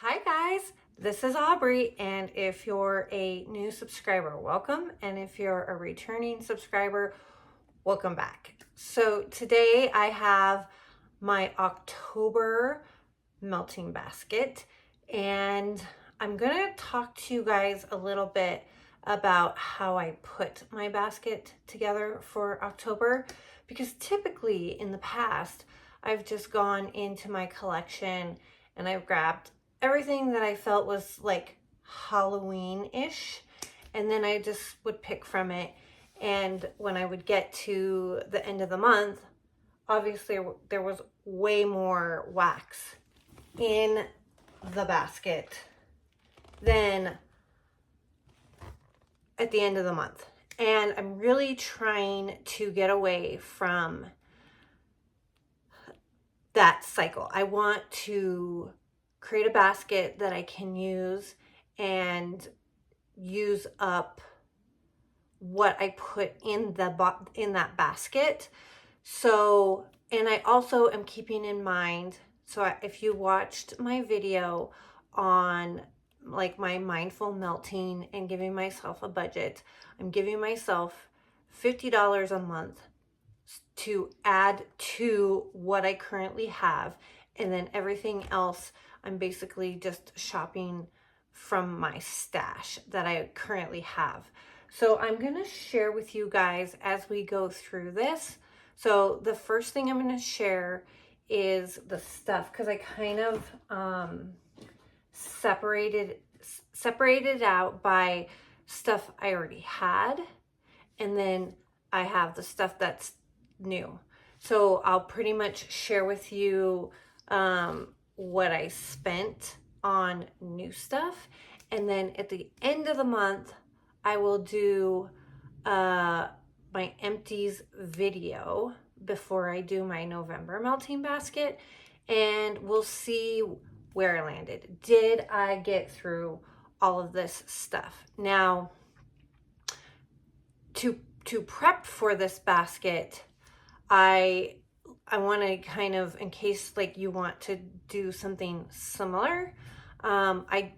Hi guys, this is Aubrey, and if you're a new subscriber, welcome, and if you're a returning subscriber, welcome back. So today I have my October melting basket, and I'm gonna talk to you guys a little bit about how I put my basket together for October, because typically in the past I've just gone into my collection and I've grabbed everything that I felt was like Halloween-ish, and then I just would pick from it. And when I would get to the end of the month, obviously there was way more wax in the basket than at the end of the month. And I'm really trying to get away from that cycle. I want to create a basket that I can use and use up what I put in that basket. So, and I also am keeping in mind, so if you watched my video on like my mindful melting and giving myself a budget, I'm giving myself $50 a month to add to what I currently have, and then everything else I'm basically just shopping from my stash that I currently have. So I'm going to share with you guys as we go through this. So the first thing I'm going to share is the stuff, because I kind of separated out by stuff I already had, and then I have the stuff that's new. So I'll pretty much share with you what I spent on new stuff, and then at the end of the month I will do my empties video before I do my November melting basket, and we'll see where I landed. Did I get through all of this stuff? Now, to prep for this basket, I want to kind of, in case like you want to do something similar, I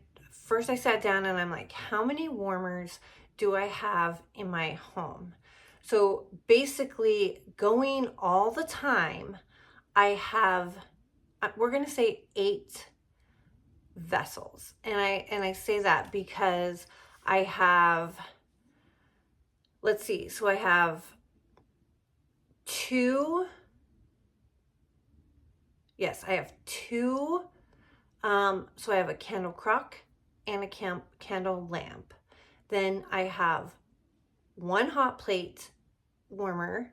sat down and I'm like, how many warmers do I have in my home? So basically, going all the time, I have, we're going to say 8 vessels. And I say that because I have, let's see, so I have 2, yes, I have 2, so I have a candle crock and a candle lamp. Then I have 1 hot plate warmer,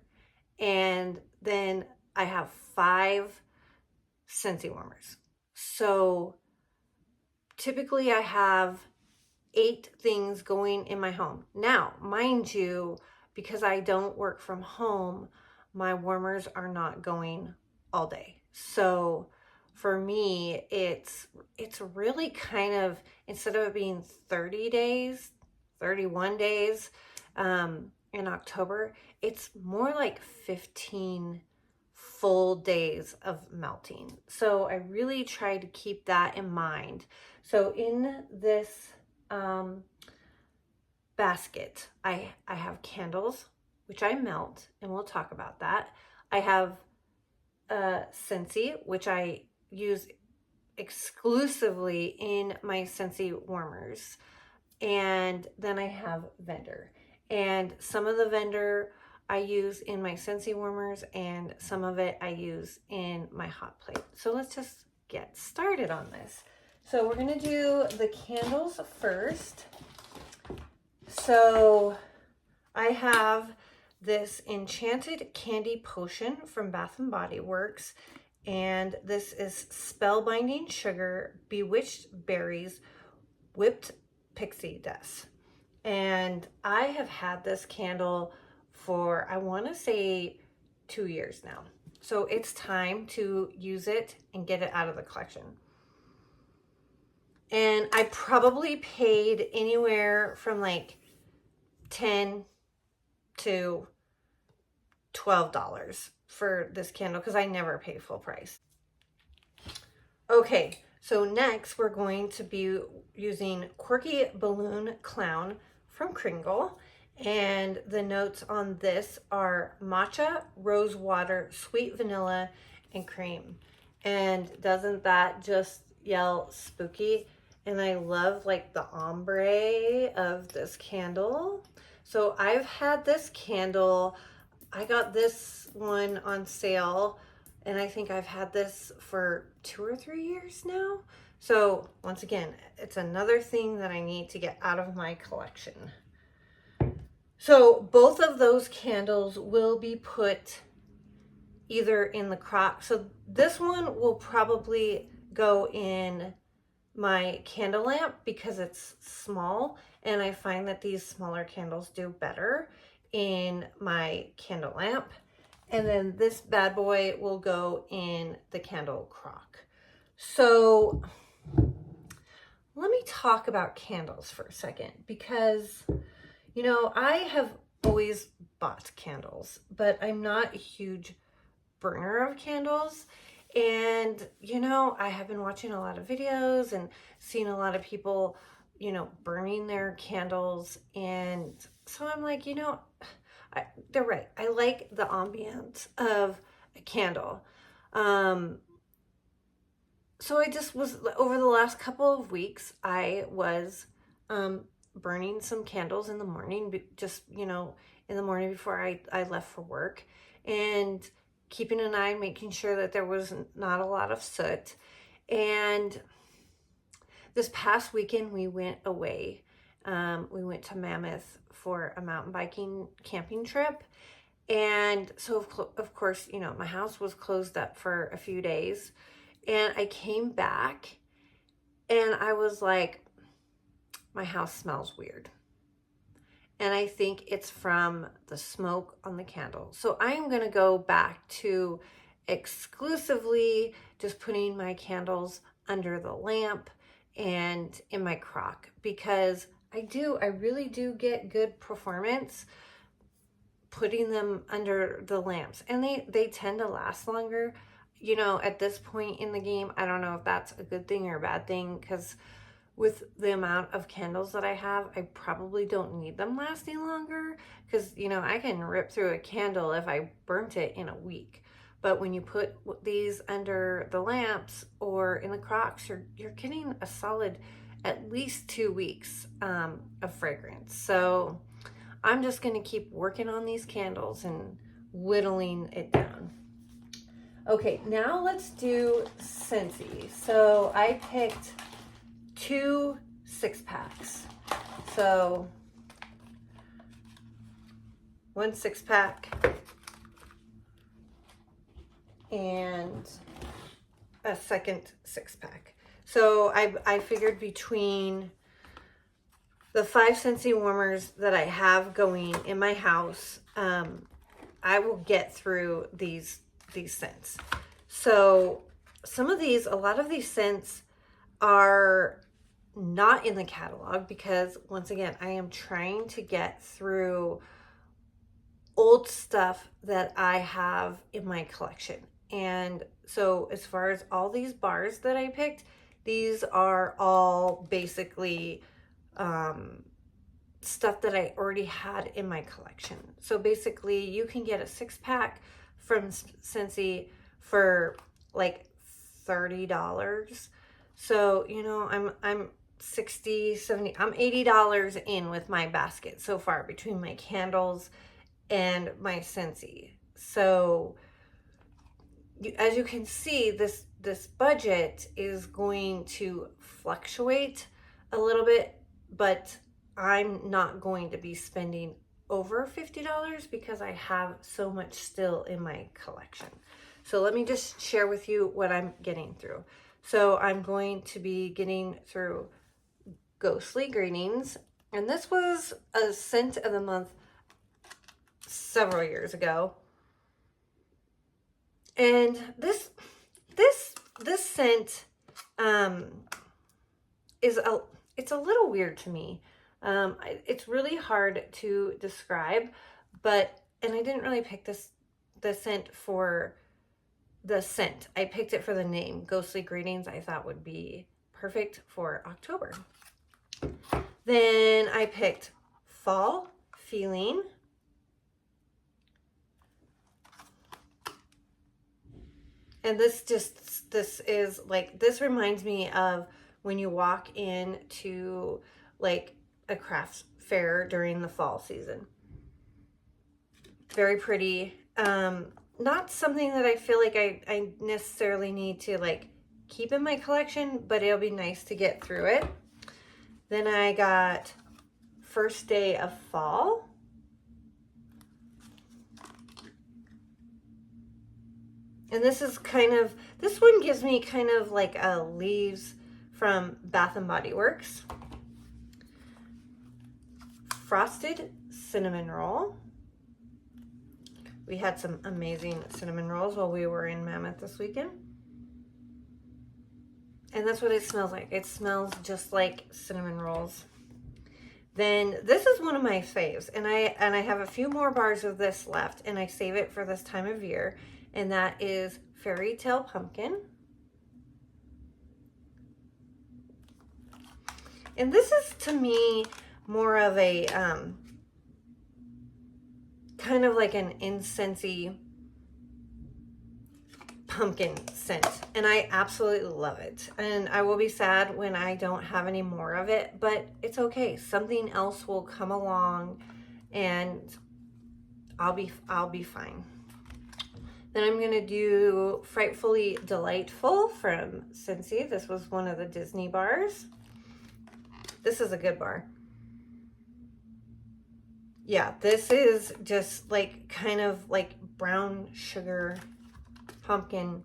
and then I have 5 Scentsy warmers. So typically I have 8 things going in my home. Now, mind you, because I don't work from home, my warmers are not going all day. So for me, it's really kind of, instead of it being 30 days, 31 days in October, it's more like 15 full days of melting. So I really try to keep that in mind. So in this basket, I have candles, which I melt, and we'll talk about that. I have Scentsy, which I use exclusively in my Scentsy warmers. And then I have Vendor. And some of the Vendor I use in my Scentsy warmers, and some of it I use in my hot plate. So let's just get started on this. So we're going to do the candles first. So I have this Enchanted Candy Potion from Bath & Body Works, and this is Spellbinding Sugar, Bewitched Berries, Whipped Pixie Dust. And I have had this candle for, I want to say, 2 years now. So it's time to use it and get it out of the collection. And I probably paid anywhere from like $10 to $12 for this candle, because I never pay full price. Okay, So next we're going to be using Quirky Balloon Clown from Kringle. And the notes on this are matcha, rose water, sweet vanilla, and cream. And doesn't that just yell spooky? And I love like the ombre of this candle. So I've had this candle, I got this one on sale, and I think I've had this for 2 or 3 years now. So once again, it's another thing that I need to get out of my collection. So both of those candles will be put either in the crock. So this one will probably go in my candle lamp because it's small, and I find that these smaller candles do better in my candle lamp. And then this bad boy will go in the candle crock. So let me talk about candles for a second, because you know, I have always bought candles, but I'm not a huge burner of candles. And, you know, I have been watching a lot of videos and seeing a lot of people, you know, burning their candles. And so I'm like, you know, they're right. I like the ambiance of a candle. So I just was, over the last couple of weeks, I was burning some candles in the morning, just, you know, in the morning before I left for work, and keeping an eye, making sure that there was not a lot of soot. And this past weekend we went away. We went to Mammoth for a mountain biking camping trip. And so of course, you know, my house was closed up for a few days, and I came back and I was like, my house smells weird. And I think it's from the smoke on the candle. So I'm going to go back to exclusively just putting my candles under the lamp and in my crock, because I really do get good performance putting them under the lamps, and they tend to last longer. You know, at this point in the game, I don't know if that's a good thing or a bad thing, because with the amount of candles that I have, I probably don't need them lasting longer, because, you know, I can rip through a candle if I burnt it in a week. But when you put these under the lamps or in the crocks, you're getting a solid at least 2 weeks of fragrance. So I'm just going to keep working on these candles and whittling it down. Okay, now let's do Scentsy. So I picked 2 6-packs. So 1 6-pack and a second 6-pack. So I figured between the 5 Scentsy warmers that I have going in my house, I will get through these scents. So a lot of these scents are not in the catalog, because once again, I am trying to get through old stuff that I have in my collection. And so as far as all these bars that I picked, these are all basically stuff that I already had in my collection. So basically you can get a 6-pack from Scentsy for like $30. So, you know, I'm 60, 70, I'm $80 in with my basket so far between my candles and my Scentsy. So as you can see, this budget is going to fluctuate a little bit, but I'm not going to be spending over $50 because I have so much still in my collection. So let me just share with you what I'm getting through. So I'm going to be getting through Ghostly Greetings, and this was a scent of the month several years ago. And this scent it's a little weird to me. It's really hard to describe, and I didn't really pick the scent for the scent. I picked it for the name. Ghostly Greetings I thought would be perfect for October. Then I picked Fall Feeling. And this is like, this reminds me of when you walk into like a crafts fair during the fall season. Very pretty. Not something that I feel like I necessarily need to like keep in my collection, but it'll be nice to get through it. Then I got First Day of Fall. And this is kind of, this one gives me kind of like a leaves from Bath and Body Works. Frosted Cinnamon Roll. We had some amazing cinnamon rolls while we were in Mammoth this weekend. And that's what it smells like. It smells just like cinnamon rolls. Then this is one of my faves, and I have a few more bars of this left, and I save it for this time of year, and that is Fairy Tale Pumpkin. And this is, to me, more of a kind of like an incensey pumpkin scent, and I absolutely love it. And I will be sad when I don't have any more of it, but it's okay. Something else will come along and I'll be fine. Then I'm gonna do Frightfully Delightful from Scentsy. This was one of the Disney bars. This is a good bar. Yeah, this is just like kind of like brown sugar pumpkin.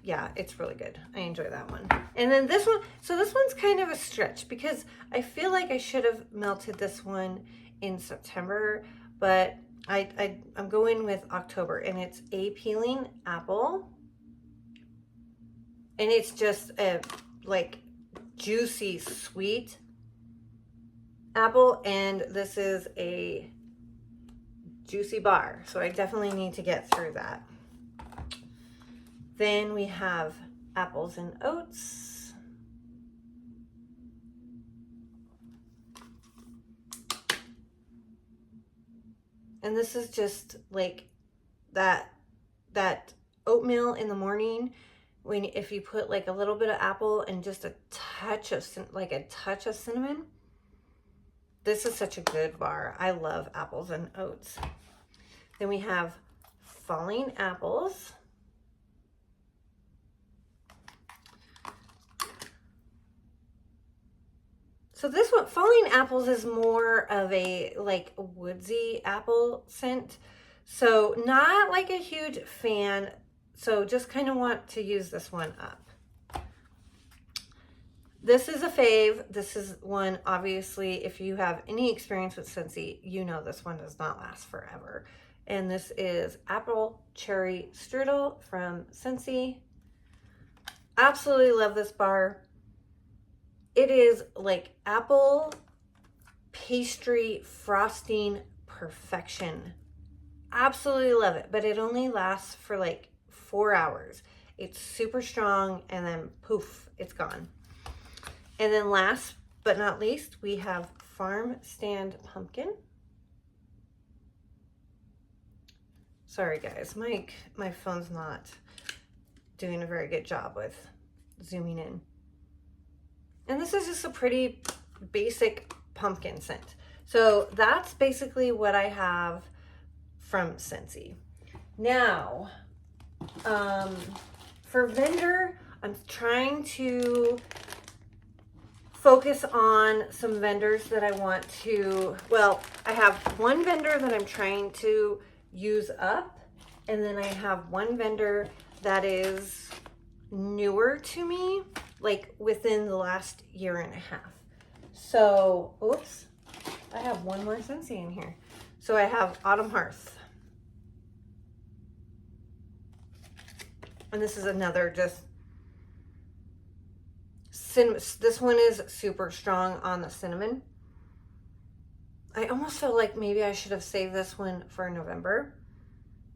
Yeah, it's really good. I enjoy that one. And then this one, so this one's kind of a stretch because I feel like I should have melted this one in September, but I'm going with October, and it's A Peeling Apple. And it's just a like juicy sweet apple, and this is a juicy bar, so I definitely need to get through that. Then we have Apples and Oats. And this is just like that oatmeal in the morning, when if you put like a little bit of apple and just a touch of cinnamon. This is such a good bar. I love Apples and Oats. Then we have Falling Apples. So this one, Falling Apples, is more of a like woodsy apple scent. So not like a huge fan. So just kind of want to use this one up. This is a fave. This is one, obviously, if you have any experience with Scentsy, you know this one does not last forever. And this is Apple Cherry Strudel from Scentsy. Absolutely love this bar. It is like apple pastry frosting perfection. Absolutely love it, but it only lasts for like 4 hours. It's super strong, and then poof, it's gone. And then last but not least, we have Farm Stand Pumpkin. Sorry guys, my phone's not doing a very good job with zooming in. And this is just a pretty basic pumpkin scent. So that's basically what I have from Scentsy. Now, for vendor, I'm trying to focus on some vendors that I want to, well, I have one vendor that I'm trying to use up, and then I have one vendor that is newer to me, like within the last year and a half. So, oops, I have one more Scentsy in here. So I have Autumn Hearth. And this is another just this one is super strong on the cinnamon. I almost feel like maybe I should have saved this one for November,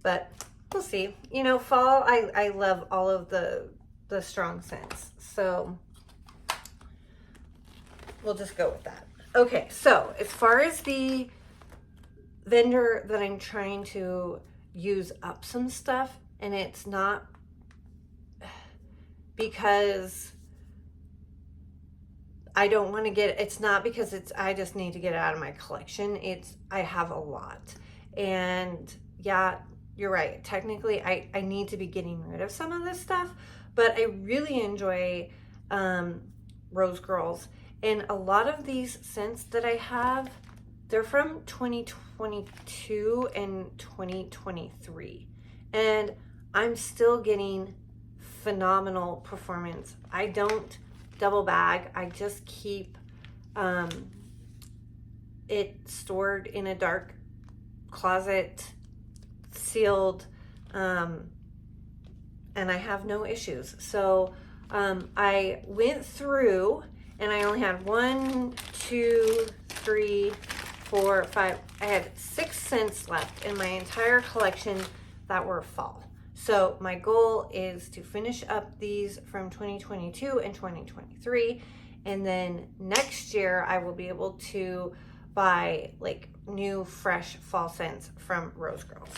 but we'll see. You know, fall, I love all of the strong scents. So we'll just go with that. Okay, so as far as the vendor that I'm trying to use up some stuff, and it's not because I don't want to get, it's not because I just need to get it out of my collection. I have a lot. And yeah, you're right. Technically, I need to be getting rid of some of this stuff, but I really enjoy Rose Girls. And a lot of these scents that I have, they're from 2022 and 2023. And I'm still getting phenomenal performance. I don't double bag. I just keep it stored in a dark closet, sealed, and I have no issues. So I went through and I only had 1, 2, 3, 4, 5. I had 6 scents left in my entire collection that were fall. So my goal is to finish up these from 2022 and 2023. And then next year I will be able to buy like new fresh fall scents from Rose Girls.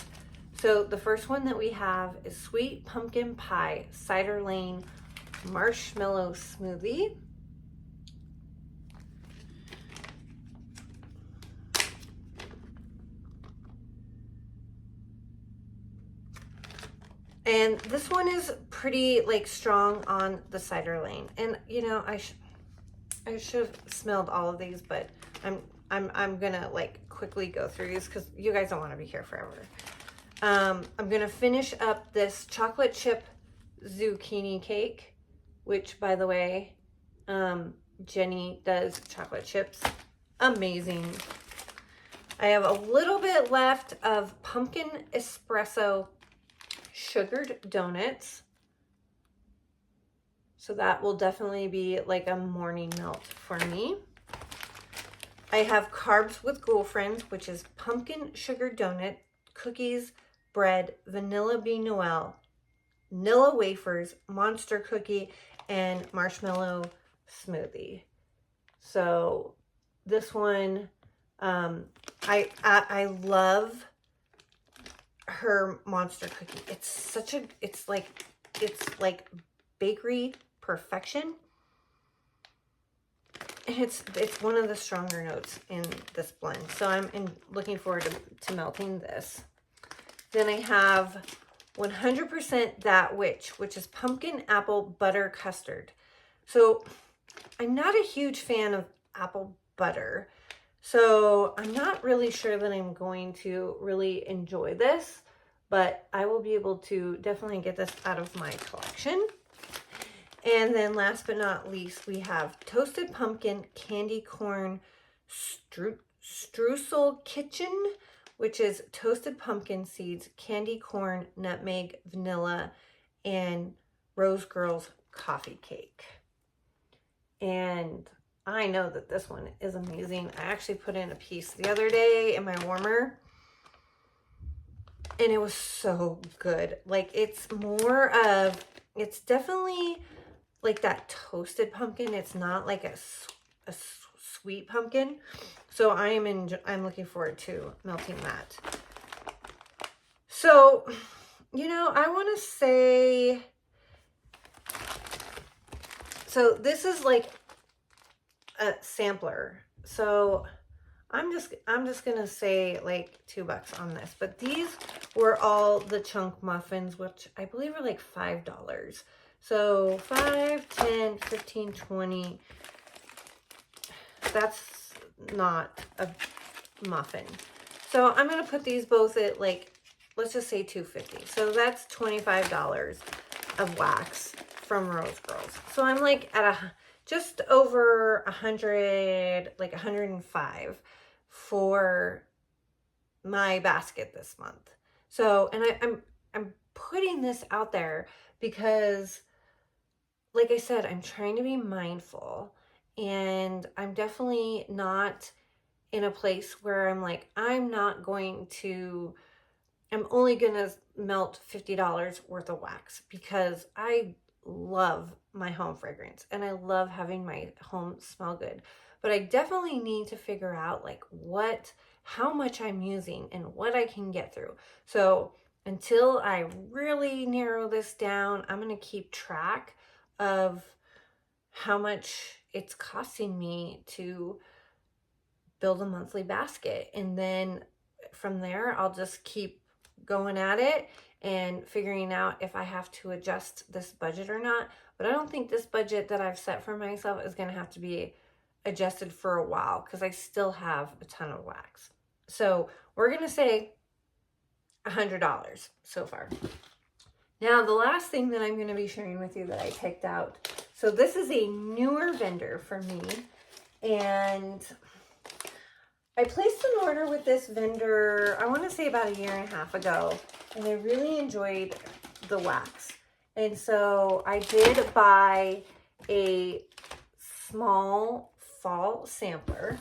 So the first one that we have is Sweet Pumpkin Pie Cider Lane Marshmallow Smoothie. And this one is pretty like strong on the Cider Lane. And you know, I should have smelled all of these, but I'm gonna like quickly go through these because you guys don't want to be here forever. I'm gonna finish up this chocolate chip zucchini cake, which by the way, Jenny does chocolate chips. Amazing. I have a little bit left of pumpkin espresso sugared donuts. So that will definitely be like a morning melt for me. I have Carbs with Girlfriends, which is pumpkin sugar donut, cookies, bread, vanilla bean noel, vanilla wafers, monster cookie, and marshmallow smoothie. So this one, I love her monster cookie. It's like bakery perfection. And it's one of the stronger notes in this blend. So I'm looking forward to melting this. Then I have 100% That Witch, which is pumpkin apple butter custard. So I'm not a huge fan of apple butter. So I'm not really sure that I'm going to really enjoy this, but I will be able to definitely get this out of my collection. And then last but not least, we have Toasted Pumpkin Candy Corn Streusel Kitchen, which is toasted pumpkin seeds, candy corn, nutmeg, vanilla, and Rose Girls coffee cake. And I know that this one is amazing. I actually put in a piece the other day in my warmer, and it was so good. Like, it's definitely like that toasted pumpkin. It's not like a sweet pumpkin. So I'm looking forward to melting that. So, you know, I want to say, so this is like a sampler. So I'm just going to say like $2 on this, but these were all the chunk muffins, which I believe are like $5. So 5, 10, 15, 20. That's not a muffin. So I'm going to put these both at like, let's just say $2.50. So that's $25 of wax from Rose Girls. So I'm like at just over 100, like 105 for my basket this month. So, and I'm putting this out there because, like I said, I'm trying to be mindful, and I'm definitely not in a place where I'm like, I'm I'm only gonna melt $50 worth of wax because I love my home fragrance and I love having my home smell good. But I definitely need to figure out like how much I'm using and what I can get through. So until I really narrow this down, I'm gonna keep track of how much it's costing me to build a monthly basket. And then from there, I'll just keep going at it and figuring out if I have to adjust this budget or not. But I don't think this budget that I've set for myself is going to have to be adjusted for a while because I still have a ton of wax. So we're going to say $100 so far. Now, the last thing that I'm going to be sharing with you that I picked out. So this is a newer vendor for me, and I placed an order with this vendor, I want to say about 1.5 years ago, and I really enjoyed the wax. And so I did buy a small fall sampler,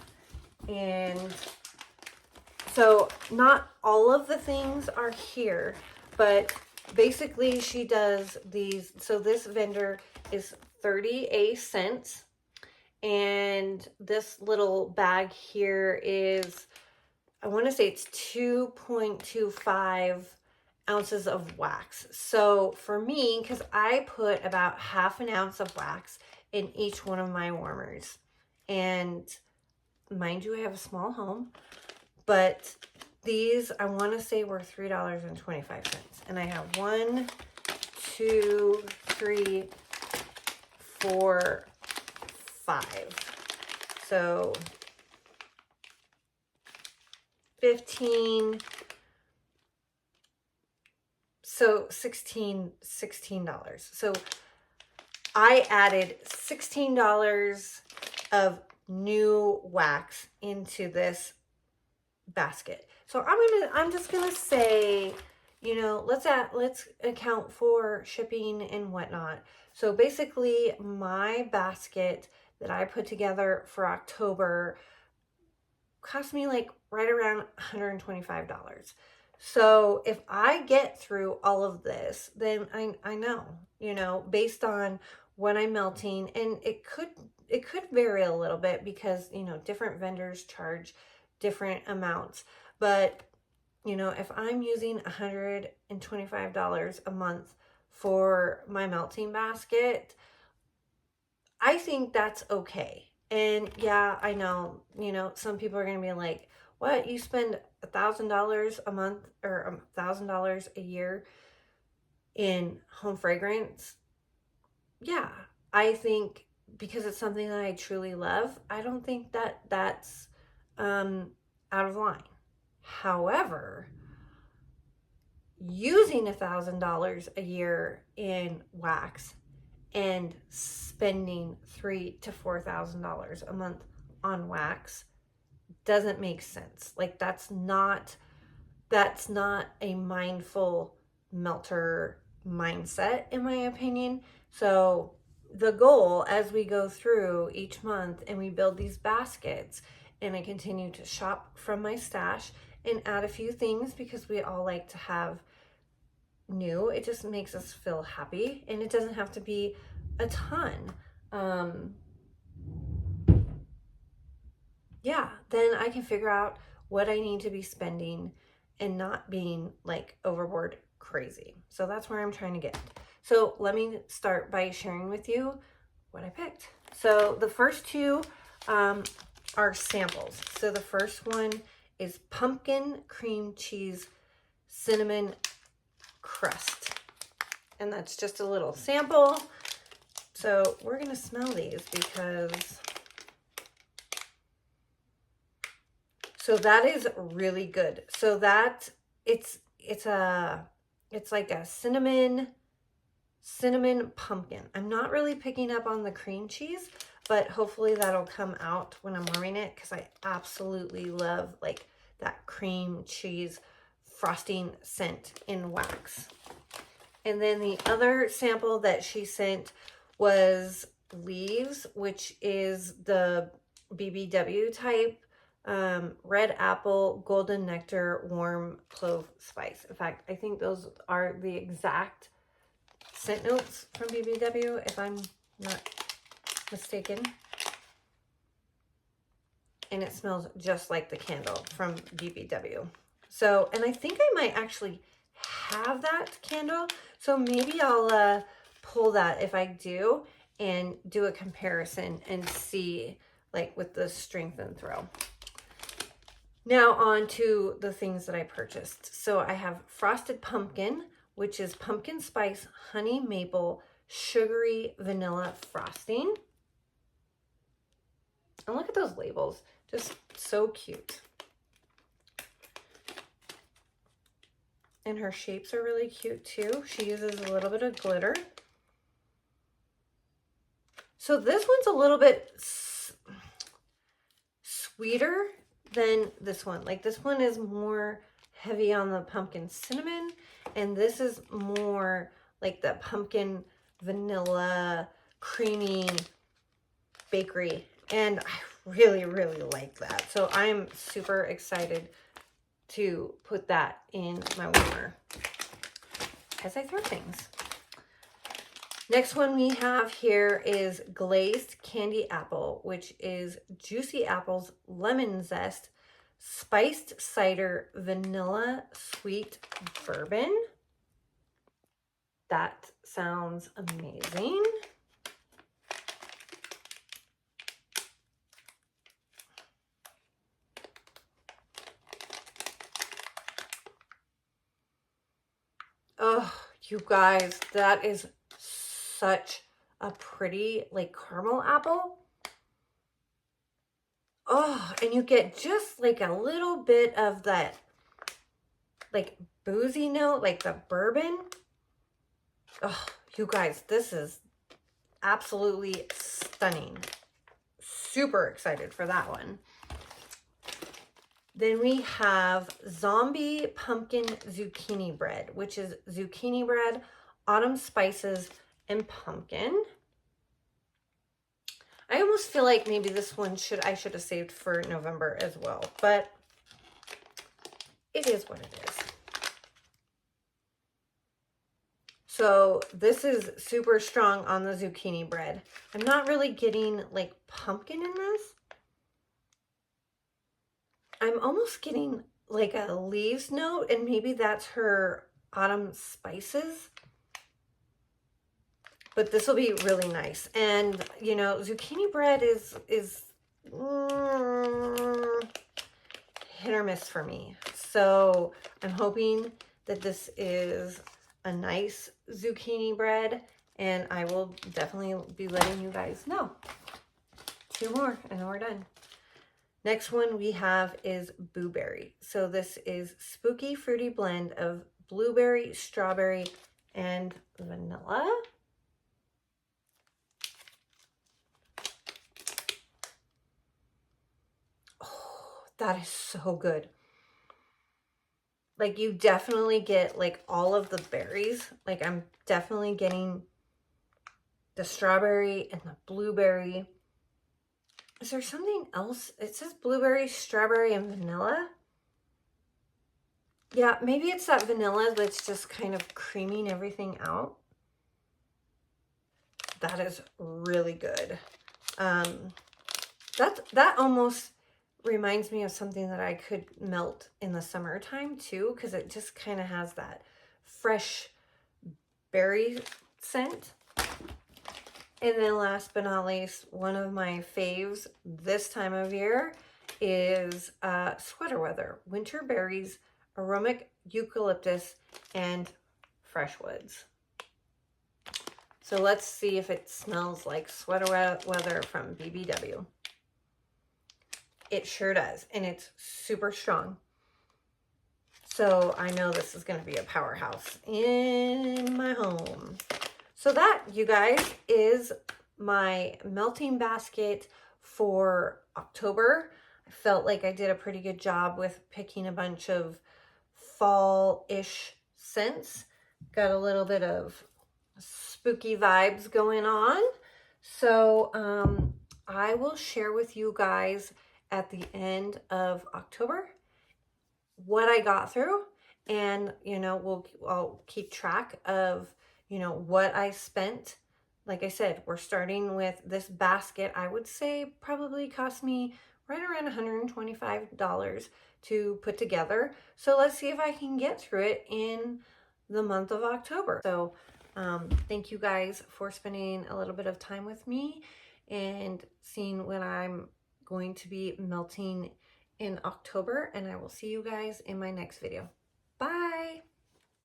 and so not all of the things are here, but basically she does these. So this vendor is 38 cents. And this little bag here is, I want to say it's 2.25 ounces of wax. So for me, because I put about 1/2 ounce of wax in each one of my warmers. And mind you, I have a small home, but these, I want to say, were $3.25. And I have 1, 2, 3, 4, 5. So 15. So $16. So I added $16 of new wax into this basket. So I'm just gonna say, you know, let's account for shipping and whatnot. So basically my basket that I put together for October cost me like right around $125. So if I get through all of this, then I know, you know, based on what I'm melting, and it could vary a little bit because, you know, different vendors charge different amounts. But, you know, if I'm using $125 a month for my melting basket, I think that's okay. And yeah, I know, you know, some people are going to be like, what, you spend $1,000 a month or $1,000 a year in home fragrance? Yeah, I think because it's something that I truly love, I don't think that that's out of line. However, using $1,000 a year in wax and spending $3,000 to $4,000 a month on wax doesn't make sense. Like that's not a mindful melter mindset, in my opinion. So the goal as we go through each month and we build these baskets, and I continue to shop from my stash and add a few things because we all like to have new. It just makes us feel happy, and it doesn't have to be a ton. Yeah, then I can figure out what I need to be spending and not being like overboard crazy. So that's where I'm trying to get. So let me start by sharing with you what I picked. So the first two are samples. So the first one is pumpkin cream cheese cinnamon crust. And that's just a little sample. So we're going to smell these because... So that is really good. So that it's like a cinnamon pumpkin. I'm not really picking up on the cream cheese, but hopefully that'll come out when I'm warming it because I absolutely love like that cream cheese frosting scent in wax. And then the other sample that she sent was Leaves, which is the BBW type red apple, golden nectar, warm clove spice. In fact, I think those are the exact scent notes from BBW, if I'm not mistaken. And it smells just like the candle from BBW. So, and I think I might actually have that candle. So maybe I'll pull that if I do and do a comparison and see like with the strength and throw. Now on to the things that I purchased. So I have frosted pumpkin, which is pumpkin spice, honey maple, sugary vanilla frosting. And look at those labels, just so cute. And her shapes are really cute too. She uses a little bit of glitter. So this one's a little bit sweeter than this one. Like this one is more heavy on the pumpkin cinnamon, and this is more like the pumpkin vanilla creamy bakery. And I really, really like that. So I'm super excited to put that in my warmer as I throw things. Next one we have here is glazed candy apple, which is juicy apples, lemon zest, spiced cider, vanilla, sweet bourbon. That sounds amazing. Oh, you guys, that is such a pretty like caramel apple. Oh, and you get just like a little bit of that like boozy note, like the bourbon. Oh, you guys, this is absolutely stunning. Super excited for that one. Then we have zombie pumpkin zucchini bread, which is zucchini bread, autumn spices, and pumpkin. I almost feel like maybe this one I should have saved for November as well, but it is what it is. So this is super strong on the zucchini bread. I'm not really getting like pumpkin in this. I'm almost getting like a leaves note, and maybe that's her autumn spices. But this will be really nice. And, you know, zucchini bread is hit or miss for me. So I'm hoping that this is a nice zucchini bread, and I will definitely be letting you guys know. 2 more and then we're done. Next one we have is blueberry. So this is spooky fruity blend of blueberry, strawberry, and vanilla. Oh, that is so good. Like you definitely get like all of the berries. Like I'm definitely getting the strawberry and the blueberry. Is there something else? It says blueberry, strawberry, and vanilla. Yeah, maybe it's that vanilla that's just kind of creaming everything out. That is really good. That almost reminds me of something that I could melt in the summertime too, because it just kind of has that fresh berry scent. And then last but not least, one of my faves this time of year is sweater weather, winter berries, aromatic eucalyptus, and fresh woods. So let's see if it smells like sweater weather from BBW. It sure does, and it's super strong. So I know this is going to be a powerhouse in my home. So that, you guys, is my melting basket for October. I felt like I did a pretty good job with picking a bunch of fall-ish scents. Got a little bit of spooky vibes going on. So I will share with you guys at the end of October what I got through, and you know, I'll keep track of, you know, what I spent. Like I said, we're starting with this basket. I would say probably cost me right around $125 to put together. So let's see if I can get through it in the month of October. So thank you guys for spending a little bit of time with me and seeing when I'm going to be melting in October, and I will see you guys in my next video.